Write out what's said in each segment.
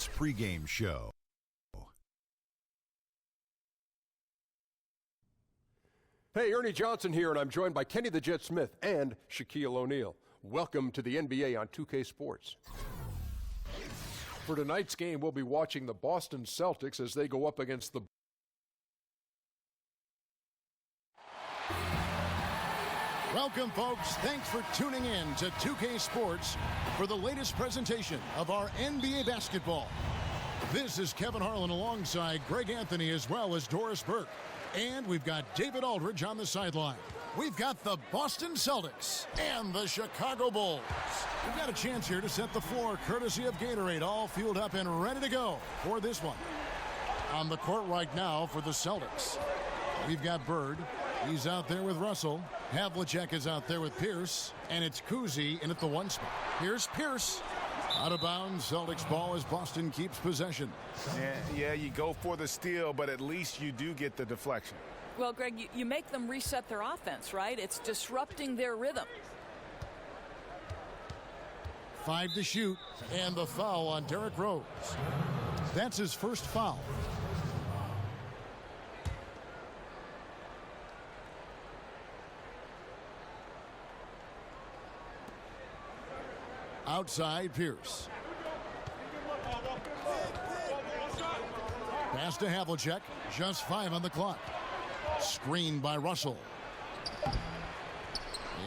Sports pregame show. Hey, Ernie Johnson here, and I'm joined by Kenny the Jet Smith and Shaquille O'Neal. Welcome to the NBA on 2K Sports. For tonight's game, we'll be watching the Boston Celtics as they go up against the Welcome, folks. Thanks for tuning in to 2K Sports for the latest presentation of our NBA basketball. This is Kevin Harlan alongside Greg Anthony as well as Doris Burke. And we've got David Aldridge on the sideline. We've got the Boston Celtics and the Chicago Bulls. We've got a chance here to set the floor courtesy of Gatorade, all fueled up and ready to go for this one. On the court right now for the Celtics, we've got Bird. He's out there with Russell. Havlicek is out there with Pierce. And it's Kuzi in at the one spot. Here's Pierce. Out of bounds, Celtics ball as Boston keeps possession. Yeah, you go for the steal, but at least you do get the deflection. Well, Greg, you make them reset their offense, right? It's disrupting their rhythm. 5 to shoot, and the foul on Derrick Rose. That's his first foul. Outside, Pierce. Pass to Havlicek. Just 5 on the clock. Screened by Russell.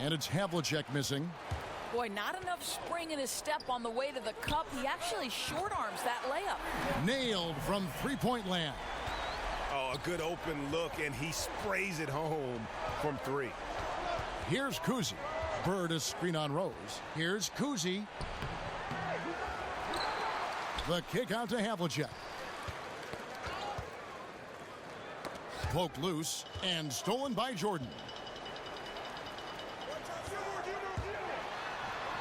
And it's Havlicek missing. Boy, not enough spring in his step on the way to the cup. He actually short arms that layup. Nailed from three-point land. Oh, a good open look, and he sprays it home from 3. Here's Kuzi. Bird is screen on Rose. Here's Kuzi. The kick out to Havlicek. Poked loose and stolen by Jordan.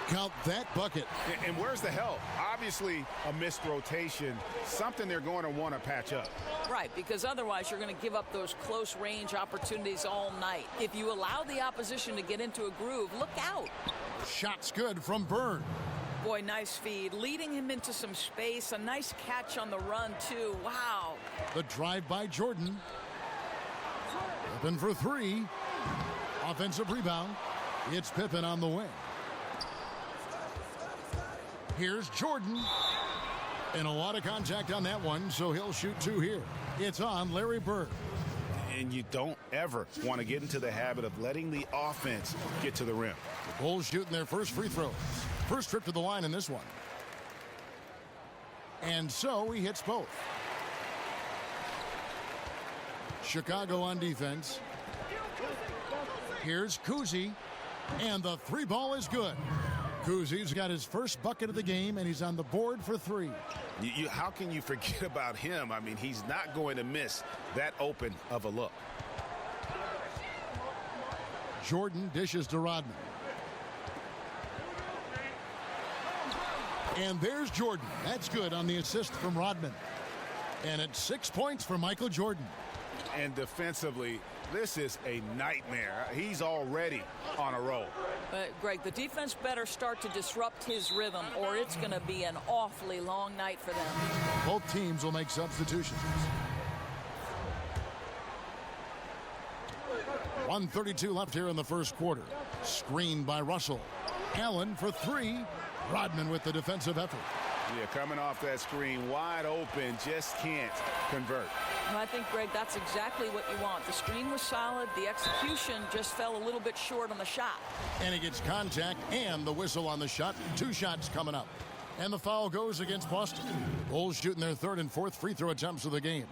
Count that bucket. And where's the help? Obviously a missed rotation, something they're going to want to patch up. Right, because otherwise you're going to give up those close range opportunities all night. If you allow the opposition to get into a groove, look out. Shot's good from Bird. Boy, nice feed, leading him into some space. A nice catch on the run, too. Wow. The drive by Jordan. Open for 3. Offensive rebound. It's Pippen on the wing. Here's Jordan. And a lot of contact on that one, so he'll shoot 2 here. It's on Larry Bird. And you don't ever want to get into the habit of letting the offense get to the rim. The Bulls shooting their first free throws. First trip to the line in this one. And so he hits both. Chicago on defense. Here's Kuzi. And the 3 ball is good. Kuzi's got his first bucket of the game, and he's on the board for 3. How can you forget about him? I mean, he's not going to miss that open of a look. Jordan dishes to Rodman. And there's Jordan. That's good on the assist from Rodman. And it's 6 points for Michael Jordan. And defensively, this is a nightmare. He's already on a roll. Greg, the defense better start to disrupt his rhythm, or it's going to be an awfully long night for them. Both teams will make substitutions. 1:32 left here in the first quarter. Screened by Russell. Allen for 3. Rodman with the defensive effort. Yeah, coming off that screen, wide open, just can't convert. Well, I think, Greg, that's exactly what you want. The screen was solid. The execution just fell a little bit short on the shot. And he gets contact and the whistle on the shot. 2 shots coming up. And the foul goes against Boston. Bulls shooting their 3rd and 4th free throw attempts of the game.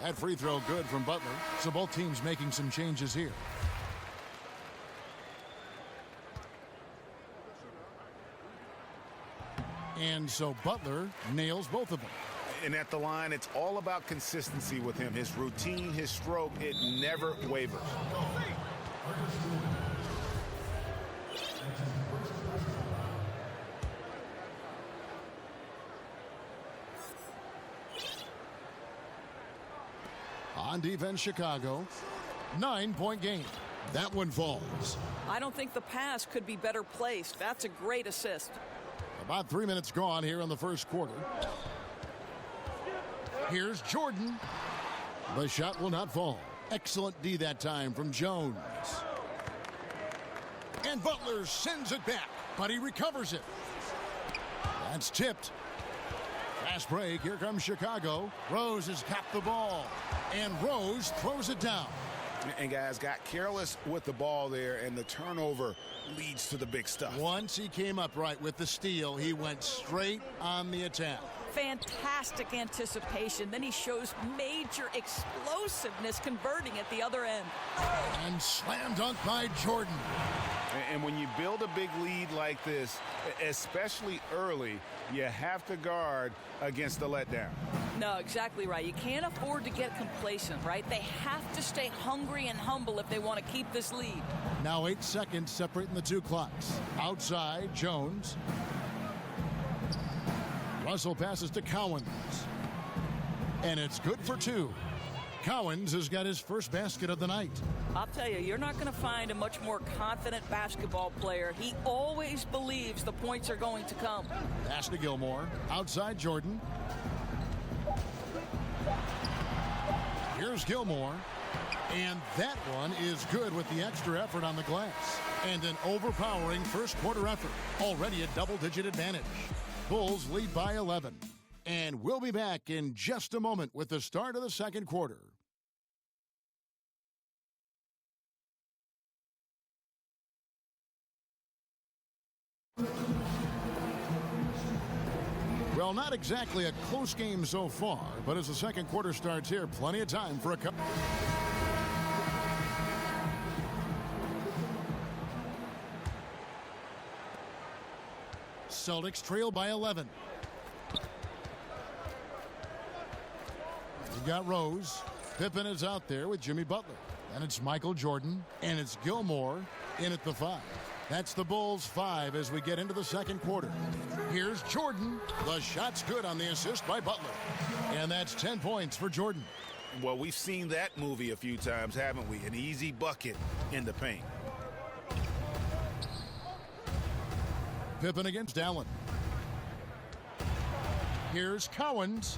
That free throw good from Butler. So both teams making some changes here. And so Butler nails both of them. And at the line, it's all about consistency with him. His routine, his stroke, it never wavers. On defense, Chicago. 9-point game. That one falls. I don't think the pass could be better placed. That's a great assist. About 3 minutes gone here in the first quarter. Here's Jordan. The shot will not fall. Excellent D that time from Jones. And Butler sends it back, but he recovers it. That's tipped. Fast break. Here comes Chicago. Rose has got the ball. And Rose throws it down. And guys got careless with the ball there, and the turnover leads to the big stuff. Once he came up right with the steal, he went straight on the attack. Fantastic anticipation. Then he shows major explosiveness converting at the other end. And slam dunk by Jordan. And when you build a big lead like this, especially early, you have to guard against the letdown. No, exactly right. You can't afford to get complacent, right? They have to stay hungry and humble if they want to keep this lead. Now 8 seconds separating the two clocks. Outside, Jones. Russell passes to Cowens. And it's good for 2. Cowens has got his first basket of the night. I'll tell you, you're not going to find a much more confident basketball player. He always believes the points are going to come. Pass to Gilmore. Outside Jordan. Here's Gilmore. And that one is good with the extra effort on the glass. And an overpowering first quarter effort. Already a double-digit advantage. Bulls lead by 11. And we'll be back in just a moment with the start of the second quarter. Well, not exactly a close game so far, but as the second quarter starts here, plenty of time for a couple. Celtics trail by 11. We've got Rose. Pippen is out there with Jimmy Butler. And it's Michael Jordan. And it's Gilmore in at the 5. That's the Bulls 5 as we get into the second quarter. Here's Jordan. The shot's good on the assist by Butler. And that's 10 points for Jordan. Well, we've seen that movie a few times, haven't we? An easy bucket in the paint. Pippen against Allen. Here's Cowens.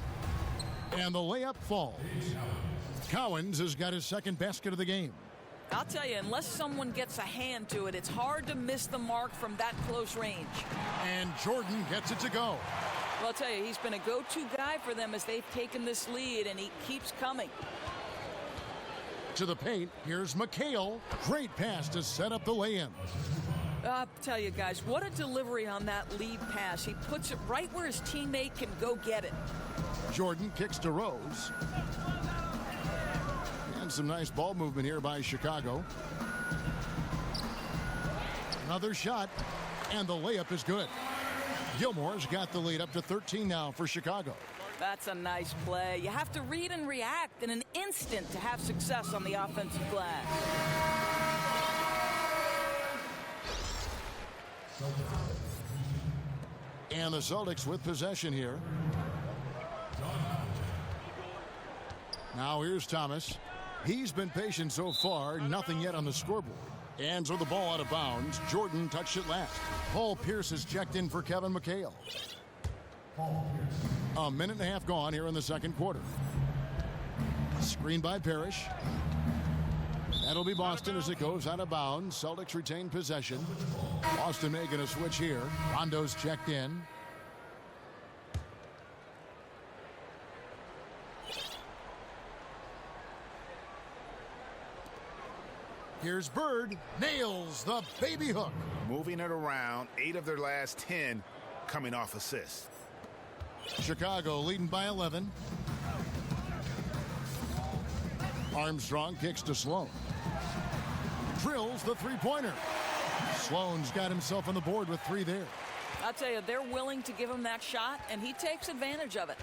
And the layup falls. Cowens has got his second basket of the game. I'll tell you, unless someone gets a hand to it, it's hard to miss the mark from that close range. And Jordan gets it to go. Well, I'll tell you, he's been a go-to guy for them as they've taken this lead, and he keeps coming. To the paint, here's McHale. Great pass to set up the lay-in. I'll tell you guys, what a delivery on that lead pass. He puts it right where his teammate can go get it. Jordan kicks to Rose. And some nice ball movement here by Chicago. Another shot, and the layup is good. Gilmore's got the lead up to 13 now for Chicago. That's a nice play. You have to read and react in an instant to have success on the offensive glass. And the Celtics with possession here. Now here's Thomas. He's been patient so far, nothing yet on the scoreboard. And so the ball out of bounds. Jordan touched it last. Paul Pierce has checked in for Kevin McHale. A minute and a half gone here in the second quarter. Screen by Parrish. That'll be Boston as it goes out of bounds. Celtics retain possession. Boston making a switch here. Rondo's checked in. Here's Bird. Nails the baby hook. Moving it around, 8 of their last 10 coming off assists. Chicago leading by 11. Armstrong kicks to Sloan. Drills the three-pointer. Sloan's got himself on the board with 3 there. I'll tell you, they're willing to give him that shot, and he takes advantage of it.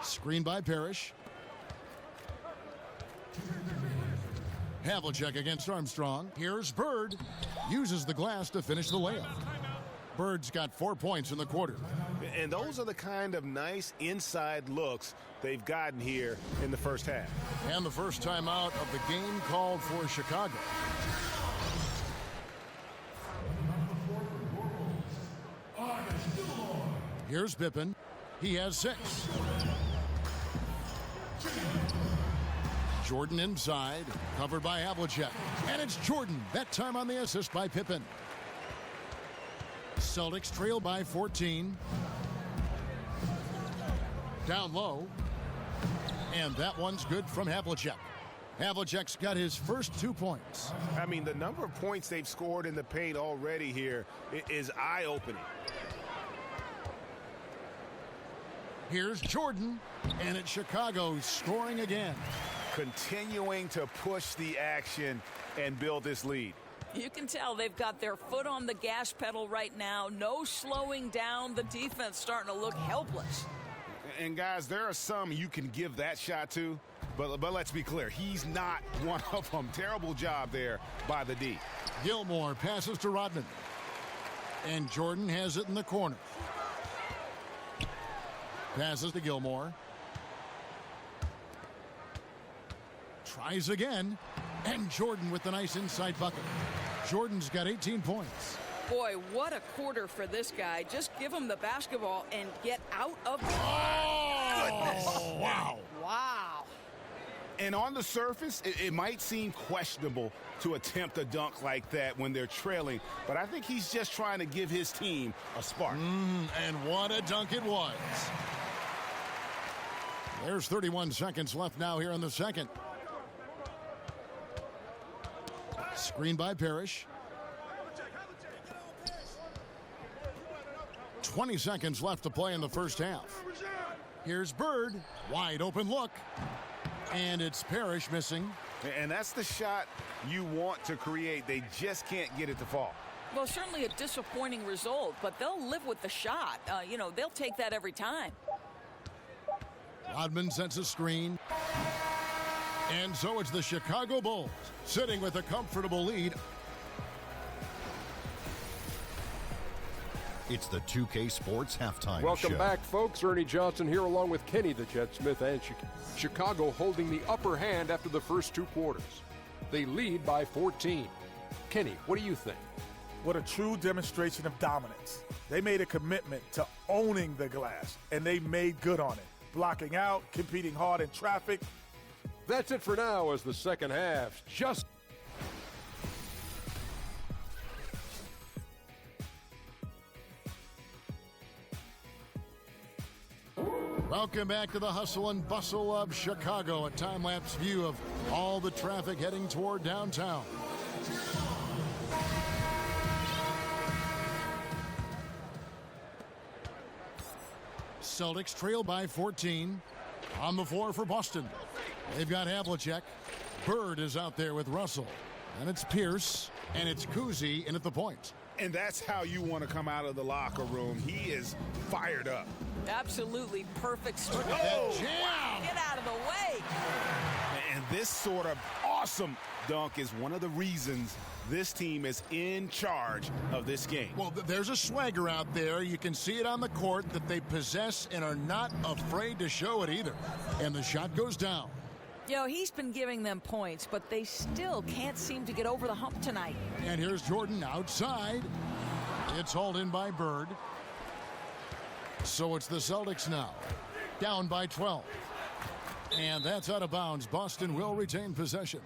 Screen by Parrish. Havlicek against Armstrong. Here's Bird. Uses the glass to finish the layup. Bird's got 4 points in the quarter. And those are the kind of nice inside looks they've gotten here in the first half. And the first timeout of the game called for Chicago. Here's Pippen. He has 6. Jordan inside, covered by Havlicek. And it's Jordan, that time on the assist by Pippen. Celtics trail by 14. Down low. And that one's good from Havlicek. Havlicek's got his first 2 points. I mean, the number of points they've scored in the paint already here is eye-opening. Here's Jordan, and it's Chicago scoring again. Continuing to push the action and build this lead. You can tell they've got their foot on the gas pedal right now. No slowing down. The defense starting to look helpless. And guys, there are some you can give that shot to, but let's be clear, he's not one of them. Terrible job there by the D. Gilmore passes to Rodman. And Jordan has it in the corner. Passes to Gilmore. Tries again. And Jordan with the nice inside bucket. Jordan's got 18 points. Boy, what a quarter for this guy. Just give him the basketball and get out of the... Oh, wow. Wow. And on the surface, it might seem questionable to attempt a dunk like that when they're trailing, but I think he's just trying to give his team a spark. And what a dunk it was. There's 31 seconds left now here in the second. Screen by Parrish. 20 seconds left to play in the first half. Here's Bird. Wide open look. And it's Parrish missing. And that's the shot you want to create. They just can't get it to fall. Well, certainly a disappointing result, but they'll live with the shot. They'll take that every time. Rodman sets a screen. And so it's the Chicago Bulls sitting with a comfortable lead. It's the 2K Sports Halftime Welcome Show. back, folks. Ernie Johnson here along with Kenny the Jet Smith and Chicago holding the upper hand after the first 2 quarters. They lead by 14. Kenny, what do you think? What a true demonstration of dominance. They made a commitment to owning the glass, and they made good on it. Blocking out, competing hard in traffic. That's it for now as the second half just... Welcome back to the hustle and bustle of Chicago, a time-lapse view of all the traffic heading toward downtown. Celtics trail by 14. On the floor for Boston. They've got Havlicek. Bird is out there with Russell. And it's Pierce. And it's Kuzi in at the point. And that's how you want to come out of the locker room. He is fired up. Absolutely perfect stretch. Oh, wow. Get out of the way. And this sort of awesome dunk is one of the reasons this team is in charge of this game. Well, there's a swagger out there. You can see it on the court that they possess and are not afraid to show it either. And the shot goes down. He's been giving them points, but they still can't seem to get over the hump tonight. And here's Jordan outside. It's hauled in by Bird. So it's the Celtics now, down by 12. And that's out of bounds. Boston will retain possession.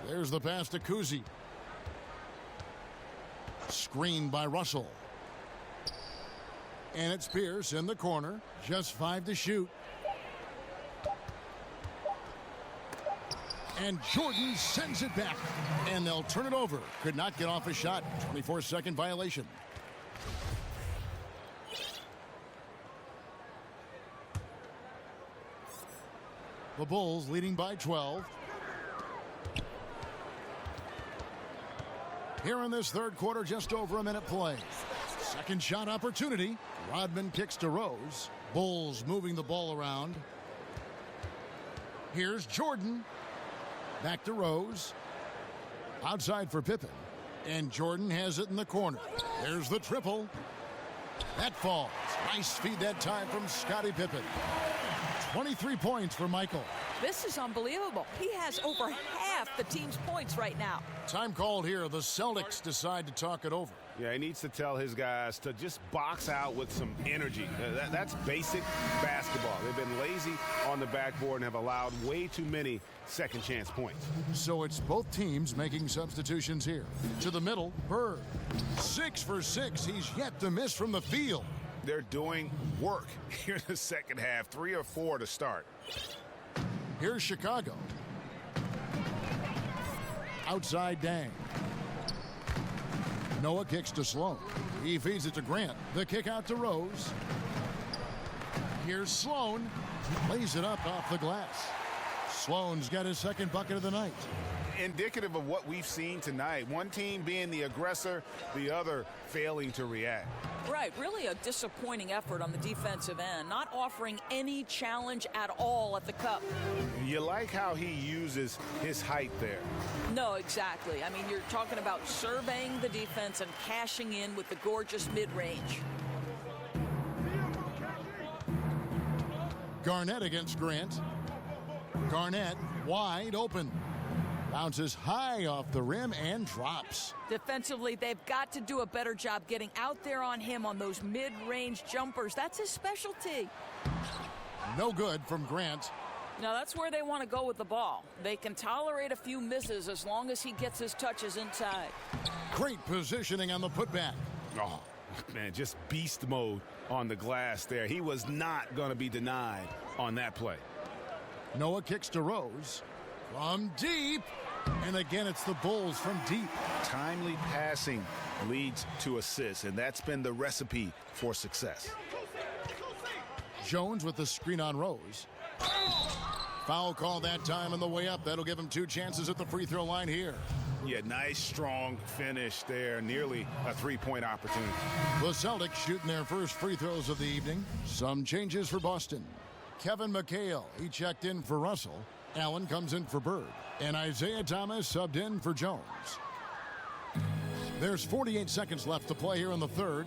There's the pass to Kuzi. Screened by Russell. And it's Pierce in the corner. Just 5 to shoot. And Jordan sends it back. And they'll turn it over. Could not get off a shot. 24-second violation. The Bulls leading by 12. Here in this third quarter, just over a minute play. Second shot opportunity. Rodman kicks to Rose. Bulls moving the ball around. Here's Jordan. Back to Rose. Outside for Pippen. And Jordan has it in the corner. There's the triple. That falls. Nice feed that time from Scottie Pippen. 23 points for Michael. This is unbelievable. He has over half the team's points right now. Time called here. The Celtics decide to talk it over. Yeah, he needs to tell his guys to just box out with some energy. That's basic basketball. They've been lazy on the backboard and have allowed way too many second chance points. So it's both teams making substitutions here. To the middle, Bird. 6 for 6. He's yet to miss from the field. They're doing work here in the second half. 3 or 4 to start. Here's Chicago. Outside Dang. Noah kicks to Sloan. He feeds it to Grant. The kick out to Rose. Here's Sloan. Lays it up off the glass. Sloan's got his second bucket of the night. Indicative of what we've seen tonight. One team being the aggressor, the other failing to react. Right, really a disappointing effort on the defensive end, not offering any challenge at all at the cup. You like how he uses his height there. No, exactly. I mean, you're talking about surveying the defense and cashing in with the gorgeous mid-range. Garnett against Grant. Garnett wide open. Bounces high off the rim and drops. Defensively, they've got to do a better job getting out there on him on those mid-range jumpers. That's his specialty. No good from Grant. Now, that's where they want to go with the ball. They can tolerate a few misses as long as he gets his touches inside. Great positioning on the putback. Oh, man, just beast mode on the glass there. He was not going to be denied on that play. Noah kicks to Rose. From deep. And again, it's the Bulls from deep. Timely passing leads to assists, and that's been the recipe for success. Jones with the screen on Rose. Foul call that time on the way up. That'll give him 2 chances at the free throw line here. Yeah, nice, strong finish there. Nearly a three-point opportunity. The Celtics shooting their first free throws of the evening. Some changes for Boston. Kevin McHale, he checked in for Russell. Allen comes in for Bird. And Isaiah Thomas subbed in for Jones. There's 48 seconds left to play here in the third.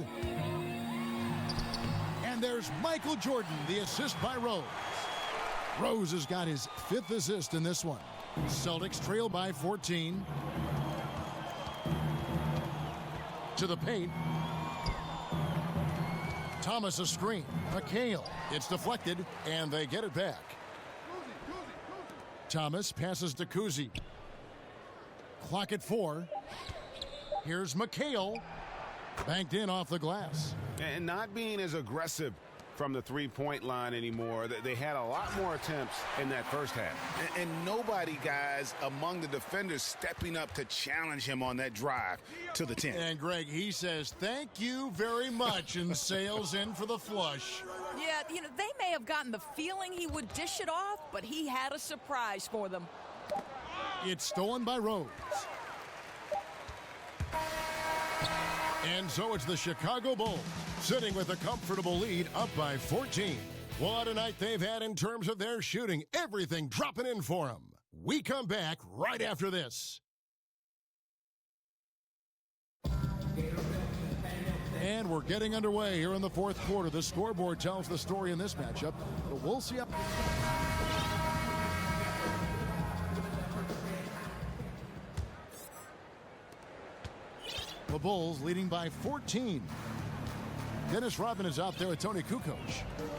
And there's Michael Jordan, the assist by Rose. Rose has got his 5th assist in this one. Celtics trail by 14. To the paint. Thomas a screen. McHale. It's deflected, and they get it back. Thomas passes to Kuzi. Clock at 4. Here's McHale. Banked in off the glass. And not being as aggressive from the three-point line anymore. They had a lot more attempts in that first half. And nobody, guys, among the defenders stepping up to challenge him on that drive to the 10. And Greg, he says, thank you very much, and sails in for the flush. Yeah, you know, they may have gotten the feeling he would dish it off, but he had a surprise for them. It's stolen by Rose. And so it's the Chicago Bulls sitting with a comfortable lead up by 14. What a night they've had in terms of their shooting. Everything dropping in for them. We come back right after this. And we're getting underway here in the fourth quarter. The scoreboard tells the story in this matchup, but we'll see up. The Bulls leading by 14. Dennis Rodman is out there with Tony Kukoc.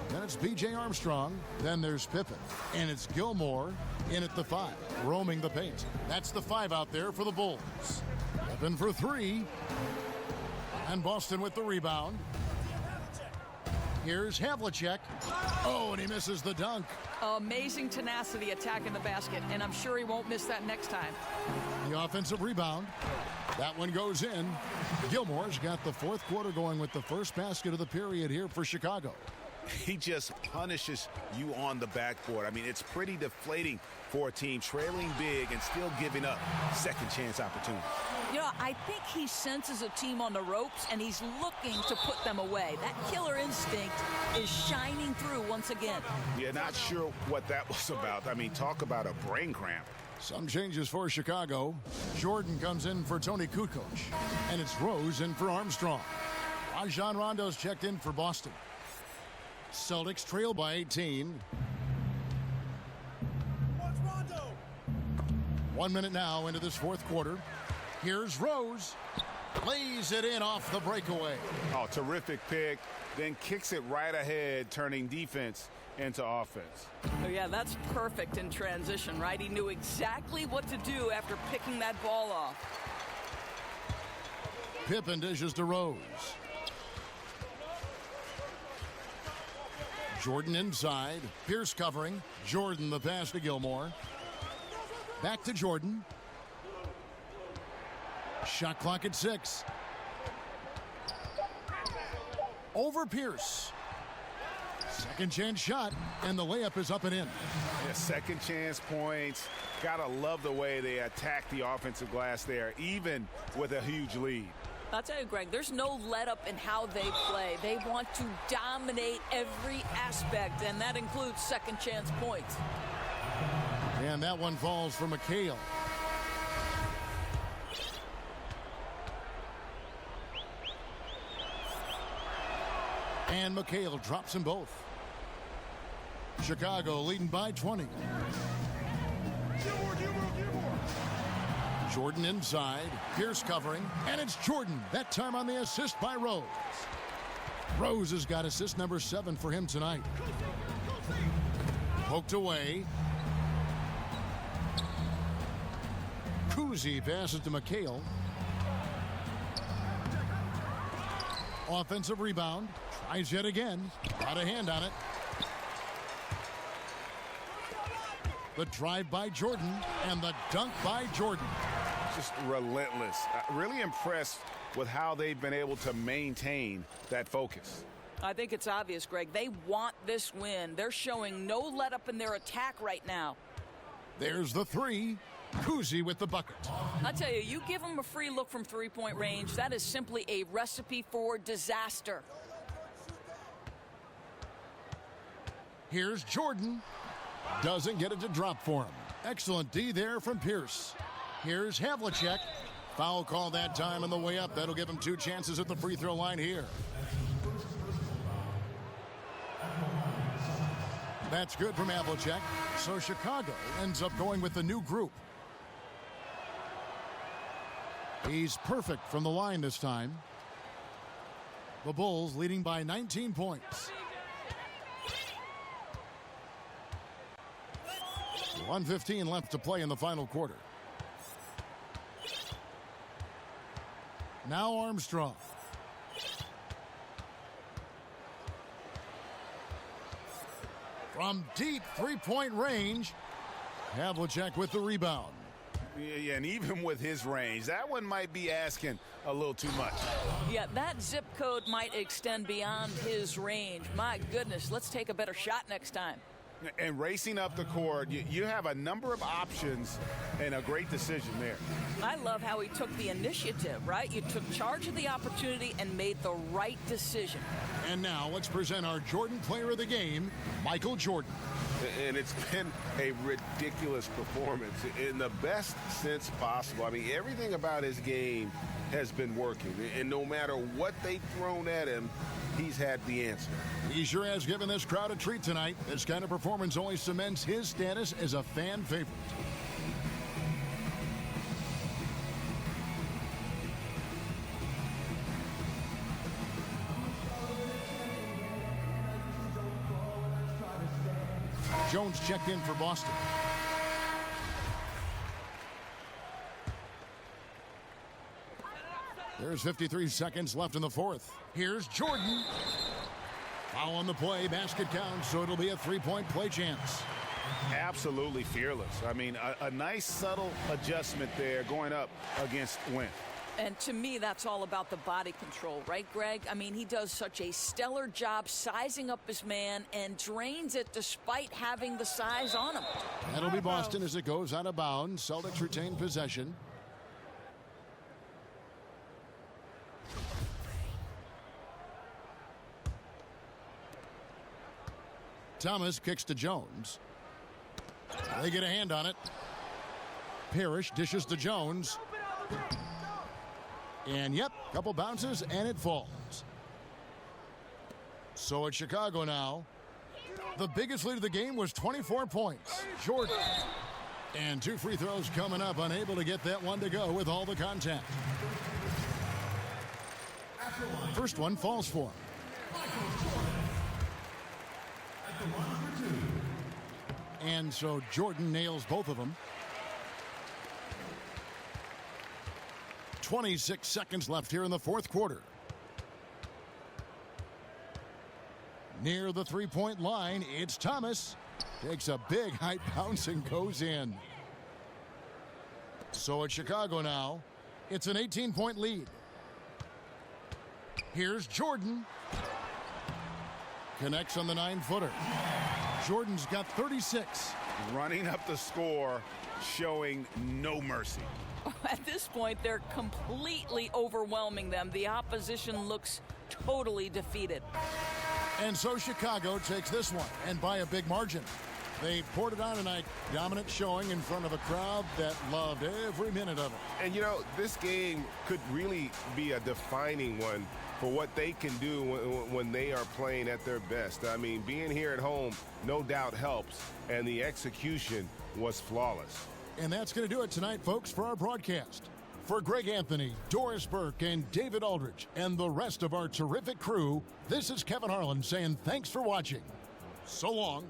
Then it's B.J. Armstrong. Then there's Pippen. And it's Gilmore in at the 5, roaming the paint. That's the 5 out there for the Bulls. Pippen for 3. And Boston with the rebound. Here's Havlicek. Oh, and he misses the dunk. Amazing tenacity attacking the basket, and I'm sure he won't miss that next time. The offensive rebound. That one goes in. Gilmore's got the fourth quarter going with the first basket of the period here for Chicago. He just punishes you on the backboard. I mean, it's pretty deflating for a team trailing big and still giving up second chance opportunities. You know, I think he senses a team on the ropes, and he's looking to put them away. That killer instinct is shining through once again. Yeah, not sure what that was about. I mean, talk about a brain cramp. Some changes for Chicago. Jordan comes in for Tony Kukoc. And it's Rose in for Armstrong. Rajon Rondo's checked in for Boston. Celtics trail by 18. 1 minute now into this fourth quarter. Here's Rose. Lays it in off the breakaway. Oh, terrific pick. Then kicks it right ahead, turning defense into offense. Oh, yeah, that's perfect in transition, right? He knew exactly what to do after picking that ball off. Pippen dishes to Rose. Jordan inside. Pierce covering. Jordan the pass to Gilmore. Back to Jordan. Shot clock at 6. Over Pierce. Second chance shot, and the layup is up and in. Yeah, second chance points. Gotta love the way they attack the offensive glass there, even with a huge lead. I'll tell you, Greg, there's no let-up in how they play. They want to dominate every aspect, and that includes second chance points. And that one falls for McHale. And McHale drops them both. Chicago leading by 20. Jordan inside. Pierce covering. And it's Jordan. That time on the assist by Rose. Rose has got assist number 7 for him tonight. Poked away. Kuzi passes to McHale. Offensive rebound. Tries yet again. Got a hand on it. The drive by Jordan and the dunk by Jordan. Just relentless. Really impressed with how they've been able to maintain that focus. I think it's obvious, Greg. They want this win. They're showing no let-up in their attack right now. There's the 3. Kuzi with the bucket. I tell you, you give them a free look from three-point range, that is simply a recipe for disaster. Here's Jordan. Doesn't get it to drop for him. Excellent D there from Pierce. Here's Havlicek. Foul call that time on the way up. That'll give him 2 chances at the free throw line here. That's good from Havlicek. So Chicago ends up going with the new group. He's perfect from the line this time. The Bulls leading by 19 points. 1:15 left to play in the final quarter. Now Armstrong. From deep three-point range, Havlicek with the rebound. Yeah, and even with his range, that one might be asking a little too much. Yeah, that zip code might extend beyond his range. My goodness, let's take a better shot next time. And racing up the court, you have a number of options and a great decision there. I love how he took the initiative, right? You took charge of the opportunity and made the right decision. And now let's present our Jordan Player of the Game, Michael Jordan. And it's been a ridiculous performance in the best sense possible. I mean, everything about his game has been working. And no matter what they've thrown at him, he's had the answer. He sure has given this crowd a treat tonight. This kind of performance only cements his status as a fan favorite. Jones checked in for Boston. There's 53 seconds left in the fourth. Here's Jordan. Foul on the play. Basket counts, so it'll be a three-point play chance. Absolutely fearless. I mean, a nice subtle adjustment there going up against Wynn. And to me, that's all about the body control, right, Greg? I mean, he does such a stellar job sizing up his man and drains it despite having the size on him. That'll be Boston as it goes out of bounds. Celtics retain possession. Thomas kicks to Jones. They get a hand on it. Parrish dishes to Jones. And yep, couple bounces and it falls. So it's Chicago now. The biggest lead of the game was 24 points. Jordan. And 2 free throws coming up, unable to get that one to go with all the contact. First one falls for him. And so Jordan nails both of them. 26 seconds left here in the fourth quarter. Near the three-point line, it's Thomas. Takes a big height bounce and goes in. So it's Chicago now. It's an 18-point lead. Here's Jordan. Connects on the 9-footer. Jordan's got 36. Running up the score, showing no mercy. At this point, they're completely overwhelming them. The opposition looks totally defeated. And so Chicago takes this one, and by a big margin. They poured it on tonight. Dominant showing in front of a crowd that loved every minute of it. And, you know, this game could really be a defining one for what they can do when they are playing at their best. I mean, being here at home no doubt helps, and the execution was flawless. And that's going to do it tonight, folks, for our broadcast. For Greg Anthony, Doris Burke, and David Aldridge, and the rest of our terrific crew, this is Kevin Harlan saying thanks for watching. So long.